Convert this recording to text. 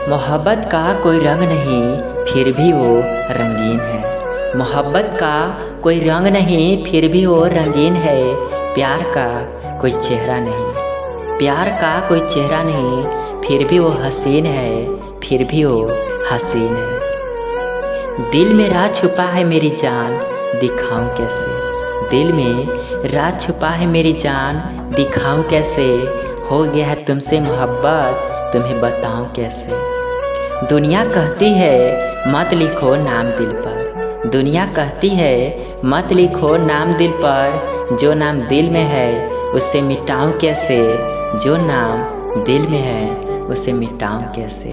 मोहब्बत का कोई रंग नहीं फिर भी वो रंगीन है। मोहब्बत का कोई रंग नहीं फिर भी वो रंगीन है। प्यार का कोई चेहरा नहीं, प्यार का कोई चेहरा नहीं फिर भी वो हसीन है, फिर भी वो हसीन है। दिल में राज छुपा है मेरी जान, दिखाऊं कैसे। दिल में राज छुपा है मेरी जान, दिखाऊं कैसे। हो गया है तुमसे मोहब्बत, तुम्हें बताऊं कैसे। दुनिया कहती है मत लिखो नाम दिल पर, दुनिया कहती है मत लिखो नाम दिल पर। जो नाम दिल में है उसे मिटाऊं कैसे, जो नाम दिल में है उसे मिटाऊं कैसे।